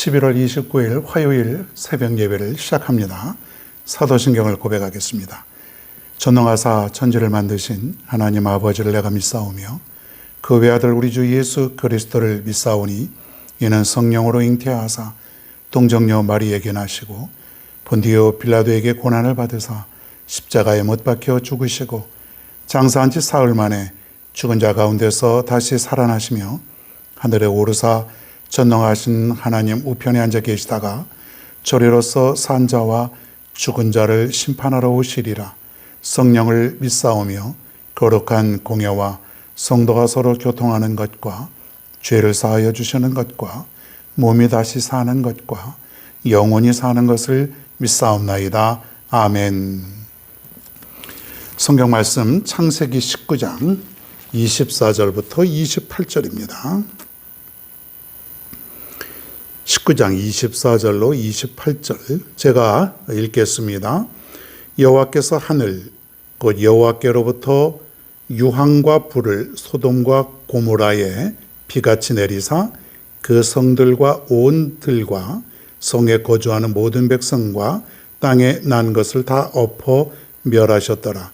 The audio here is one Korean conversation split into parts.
11월 29일 화요일 새벽 예배를 시작합니다. 사도신경을 고백하겠습니다. 전능하사 천지를 만드신 하나님 아버지를 내가 믿사오며 그 외아들 우리 주 예수 그리스도를 믿사오니 이는 성령으로 잉태하사 동정녀 마리에게 나시고 본디오 빌라도에게 고난을 받으사 십자가에 못 박혀 죽으시고 장사한 지 사흘 만에 죽은 자 가운데서 다시 살아나시며 하늘에 오르사 전능하신 하나님 우편에 앉아 계시다가 저리로서 산 자와 죽은 자를 심판하러 오시리라. 성령을 믿사오며 거룩한 공예와 성도가 서로 교통하는 것과 죄를 사하여 주시는 것과 몸이 다시 사는 것과 영원히 사는 것을 믿사옵나이다. 아멘. 성경 말씀 창세기 19장 24절부터 28절입니다. 19장 24절로 28절 제가 읽겠습니다. 여호와께서 하늘 곧 여호와께로부터 유황과 불을 소돔과 고모라에 비같이 내리사 그 성들과 온 들과 성에 거주하는 모든 백성과 땅에 난 것을 다 엎어 멸하셨더라.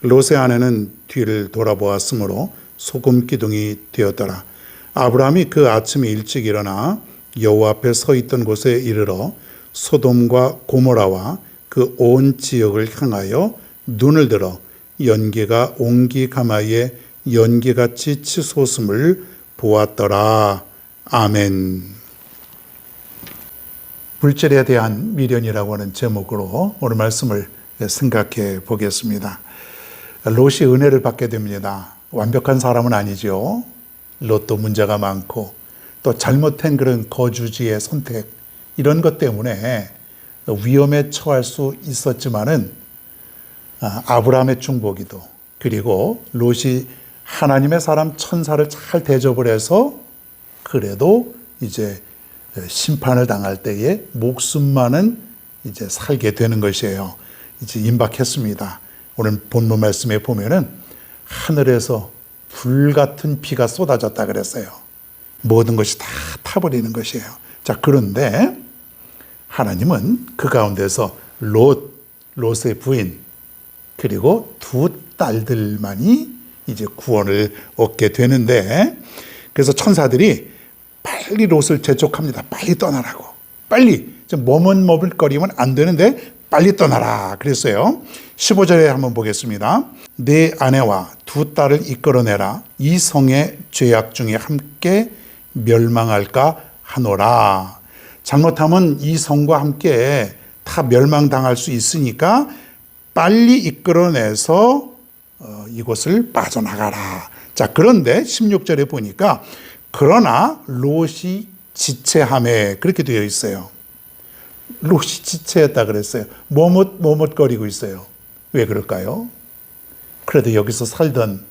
롯의 아내는 뒤를 돌아보았으므로 소금 기둥이 되었더라. 아브라함이 그 아침에 일찍 일어나 여호와 앞에 서 있던 곳에 이르러 소돔과 고모라와 그 온 지역을 향하여 눈을 들어 연기가 옹기 가마에 연기같이 치솟음을 보았더라. 아멘. 물질에 대한 미련이라고 하는 제목으로 오늘 말씀을 생각해 보겠습니다. 롯이 은혜를 받게 됩니다. 완벽한 사람은 아니죠. 롯도 문제가 많고 또 잘못된 그런 거주지의 선택 이런 것 때문에 위험에 처할 수 있었지만은 아브라함의 중보기도 그리고 롯이 하나님의 사람 천사를 잘 대접을 해서 그래도 이제 심판을 당할 때에 목숨만은 이제 살게 되는 것이에요. 이제 임박했습니다. 오늘 본문 말씀에 보면은 하늘에서 불 같은 비가 쏟아졌다 그랬어요. 모든 것이 다 타버리는 것이에요. 자, 그런데 하나님은 그 가운데서 롯의 부인 그리고 두 딸들만이 이제 구원을 얻게 되는데 그래서 천사들이 빨리 롯을 재촉합니다. 빨리 떠나라고. 빨리. 머뭇머뭇거리면 안 되는데 빨리 떠나라 그랬어요. 15절에 한번 보겠습니다. 내 아내와 두 딸을 이끌어내라. 이 성의 죄악 중에 함께 멸망할까 하노라. 잘못하면 이 성과 함께 다 멸망당할 수 있으니까 빨리 이끌어내서 이곳을 빠져나가라. 자, 그런데 16절에 보니까 그러나 롯이 지체하매 그렇게 되어 있어요. 롯이 지체했다 그랬어요. 머뭇거리고 있어요. 왜 그럴까요? 그래도 여기서 살던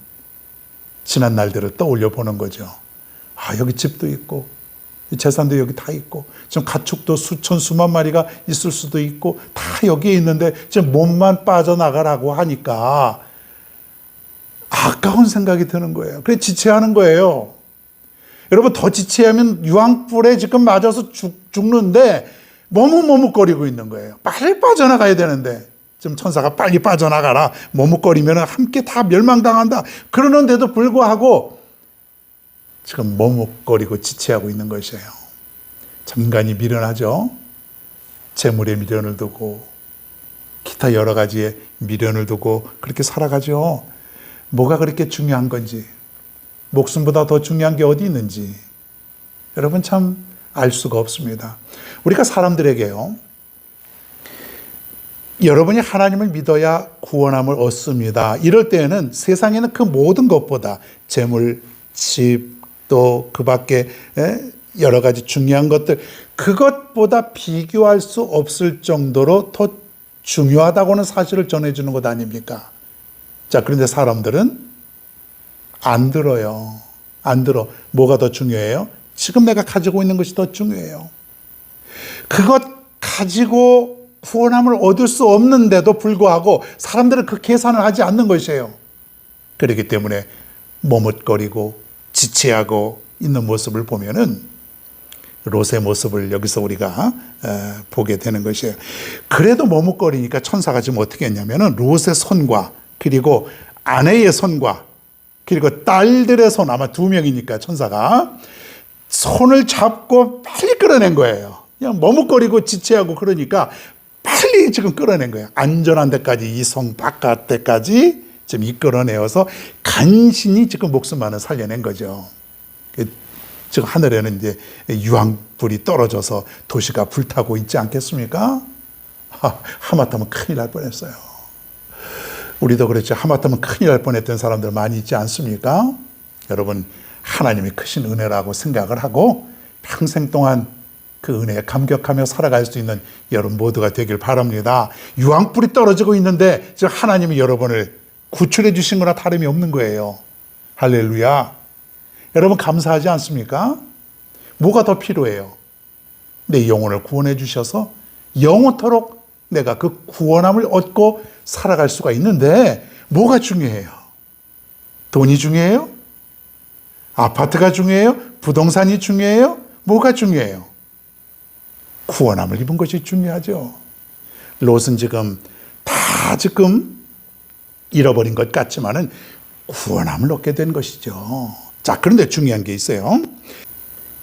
지난 날들을 떠올려 보는 거죠. 아, 여기 집도 있고 재산도 여기 다 있고 지금 가축도 수천 수만 마리가 있을 수도 있고 다 여기에 있는데 지금 몸만 빠져나가라고 하니까 아까운 생각이 드는 거예요. 그래 지체하는 거예요. 여러분 더 지체하면 유황불에 지금 맞아서 죽는데 머뭇거리고 있는 거예요. 빨리 빠져나가야 되는데 지금 천사가 빨리 빠져나가라. 머뭇거리면 함께 다 멸망당한다. 그러는데도 불구하고 지금 머뭇거리고 지체하고 있는 것이에요. 참 인간이 미련하죠. 재물에 미련을 두고 기타 여러 가지에 미련을 두고 그렇게 살아가죠. 뭐가 그렇게 중요한 건지 목숨보다 더 중요한 게 어디 있는지 여러분 참 알 수가 없습니다. 우리가 사람들에게요. 여러분이 하나님을 믿어야 구원함을 얻습니다. 이럴 때에는 세상에는 그 모든 것보다 재물, 집, 또 그 밖에 여러 가지 중요한 것들 그것보다 비교할 수 없을 정도로 더 중요하다고는 사실을 전해주는 것 아닙니까? 자, 그런데 사람들은 안 들어요. 안 들어. 뭐가 더 중요해요? 지금 내가 가지고 있는 것이 더 중요해요. 그것 가지고 구원함을 얻을 수 없는데도 불구하고 사람들은 그 계산을 하지 않는 것이에요. 그렇기 때문에 머뭇거리고 지체하고 있는 모습을 보면은 롯의 모습을 여기서 우리가 보게 되는 것이에요. 그래도 머뭇거리니까 천사가 지금 어떻게 했냐면은 롯의 손과 그리고 아내의 손과 그리고 딸들의 손, 아마 2명이니까 천사가 손을 잡고 빨리 끌어낸 거예요. 그냥 머뭇거리고 지체하고 그러니까 빨리 지금 끌어낸 거예요. 안전한 데까지, 이 성 바깥에까지 지금 이끌어내어서 간신히 지금 목숨만을 살려낸 거죠. 지금 하늘에는 이제 유황불이 떨어져서 도시가 불타고 있지 않겠습니까? 하마터면 큰일 날 뻔했어요. 우리도 그렇죠. 하마터면 큰일 날 뻔했던 사람들 많이 있지 않습니까? 여러분, 하나님이 크신 은혜라고 생각을 하고 평생 동안 그 은혜에 감격하며 살아갈 수 있는 여러분 모두가 되길 바랍니다. 유황불이 떨어지고 있는데 지금 하나님이 여러분을 구출해 주신 거나 다름이 없는 거예요. 할렐루야. 여러분 감사하지 않습니까? 뭐가 더 필요해요? 내 영혼을 구원해 주셔서 영원토록 내가 그 구원함을 얻고 살아갈 수가 있는데 뭐가 중요해요? 돈이 중요해요? 아파트가 중요해요? 부동산이 중요해요? 뭐가 중요해요? 구원함을 입은 것이 중요하죠. 롯은 지금 잃어버린 것 같지만은 구원함을 얻게 된 것이죠. 자, 그런데 중요한 게 있어요.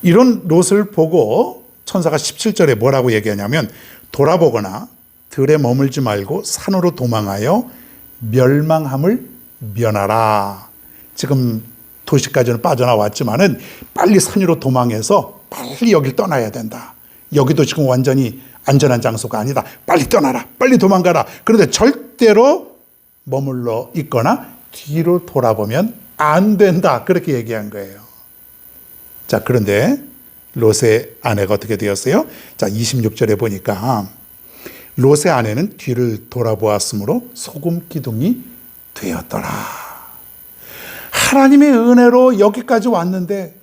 이런 롯을 보고 천사가 17절에 뭐라고 얘기하냐면 돌아보거나 들에 머물지 말고 산으로 도망하여 멸망함을 면하라. 지금 도시까지는 빠져나왔지만은 빨리 산 위로 도망해서 빨리 여길 떠나야 된다. 여기도 지금 완전히 안전한 장소가 아니다. 빨리 떠나라. 빨리 도망가라. 그런데 절대로 머물러 있거나 뒤로 돌아보면 안 된다. 그렇게 얘기한 거예요. 자, 그런데 롯의 아내가 어떻게 되었어요? 자, 26절에 보니까 롯의 아내는 뒤를 돌아보았으므로 소금 기둥이 되었더라. 하나님의 은혜로 여기까지 왔는데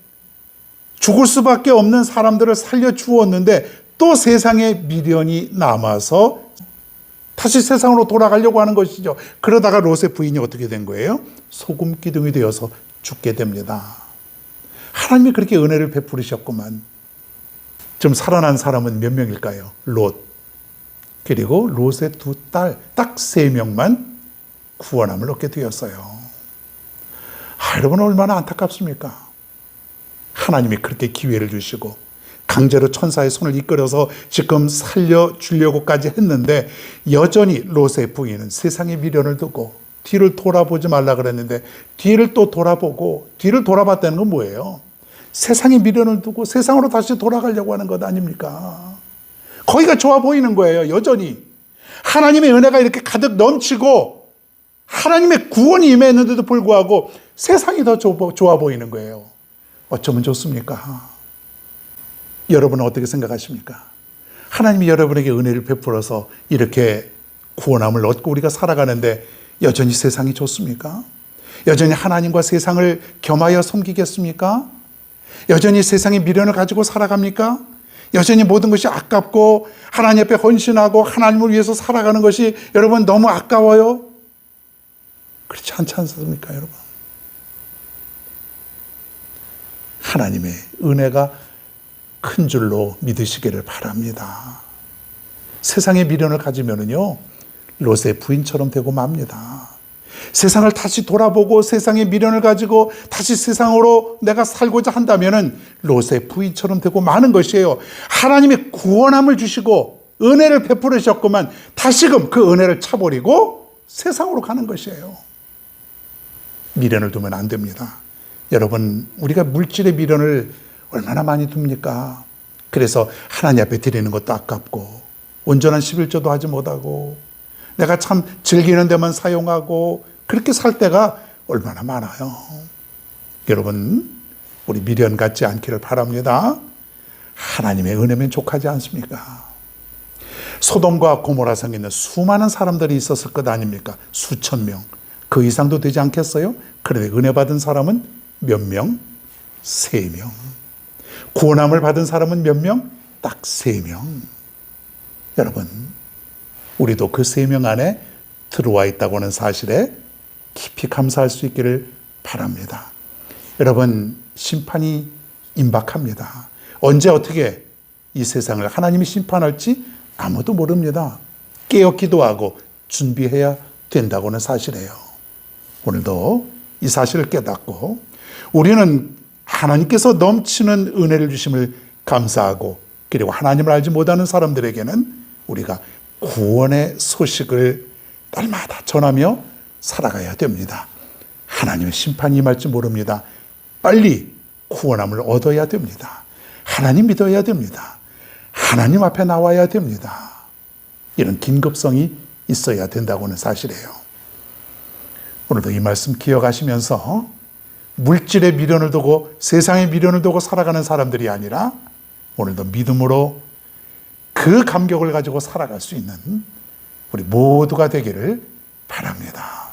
죽을 수밖에 없는 사람들을 살려주었는데 또 세상에 미련이 남아서 다시 세상으로 돌아가려고 하는 것이죠. 그러다가 롯의 부인이 어떻게 된 거예요? 소금 기둥이 되어서 죽게 됩니다. 하나님이 그렇게 은혜를 베풀으셨구만. 좀 살아난 사람은 몇 명일까요? 롯. 그리고 롯의 2딸, 딱 3명만 구원함을 얻게 되었어요. 여러분 얼마나 안타깝습니까? 하나님이 그렇게 기회를 주시고 강제로 천사의 손을 이끌어서 지금 살려주려고까지 했는데 여전히 롯의 부인은 세상의 미련을 두고 뒤를 돌아보지 말라 그랬는데 뒤를 또 돌아보고, 뒤를 돌아봤다는 건 뭐예요? 세상의 미련을 두고 세상으로 다시 돌아가려고 하는 것 아닙니까? 거기가 좋아 보이는 거예요. 여전히 하나님의 은혜가 이렇게 가득 넘치고 하나님의 구원이 임했는데도 불구하고 세상이 더 좋아 보이는 거예요. 어쩌면 좋습니까? 여러분은 어떻게 생각하십니까? 하나님이 여러분에게 은혜를 베풀어서 이렇게 구원함을 얻고 우리가 살아가는데 여전히 세상이 좋습니까? 여전히 하나님과 세상을 겸하여 섬기겠습니까? 여전히 세상의 미련을 가지고 살아갑니까? 여전히 모든 것이 아깝고 하나님 앞에 헌신하고 하나님을 위해서 살아가는 것이 여러분 너무 아까워요? 그렇지 않지 않습니까, 여러분? 하나님의 은혜가 큰 줄로 믿으시기를 바랍니다. 세상의 미련을 가지면은요, 롯의 부인처럼 되고 맙니다. 세상을 다시 돌아보고 세상의 미련을 가지고 다시 세상으로 내가 살고자 한다면은 롯의 부인처럼 되고 마는 것이에요. 하나님이 구원함을 주시고 은혜를 베풀으셨구만 다시금 그 은혜를 차버리고 세상으로 가는 것이에요. 미련을 두면 안 됩니다. 여러분, 우리가 물질의 미련을 얼마나 많이 둡니까? 그래서 하나님 앞에 드리는 것도 아깝고 온전한 11조도 하지 못하고 내가 참 즐기는 데만 사용하고 그렇게 살 때가 얼마나 많아요. 여러분, 우리 미련 갖지 않기를 바랍니다. 하나님의 은혜면 족하지 않습니까? 소돔과 고모라 성에 있는 수많은 사람들이 있었을 것 아닙니까? 수천 명, 그 이상도 되지 않겠어요? 그런데 은혜 받은 사람은 몇 명? 3명. 구원함을 받은 사람은 몇 명? 딱 3명. 여러분, 우리도 그 3명 안에 들어와 있다고 하는 사실에 깊이 감사할 수 있기를 바랍니다. 여러분, 심판이 임박합니다. 언제 어떻게 이 세상을 하나님이 심판할지 아무도 모릅니다. 깨어 기도하고 준비해야 된다고는 사실이에요. 오늘도 이 사실을 깨닫고 우리는 하나님께서 넘치는 은혜를 주심을 감사하고, 그리고 하나님을 알지 못하는 사람들에게는 우리가 구원의 소식을 날마다 전하며 살아가야 됩니다. 하나님의 심판이 임할지 모릅니다. 빨리 구원함을 얻어야 됩니다. 하나님 믿어야 됩니다. 하나님 앞에 나와야 됩니다. 이런 긴급성이 있어야 된다고는 사실이에요. 오늘도 이 말씀 기억하시면서 물질의 미련을 두고, 세상의 미련을 두고 살아가는 사람들이 아니라 오늘도 믿음으로 그 감격을 가지고 살아갈 수 있는 우리 모두가 되기를 바랍니다.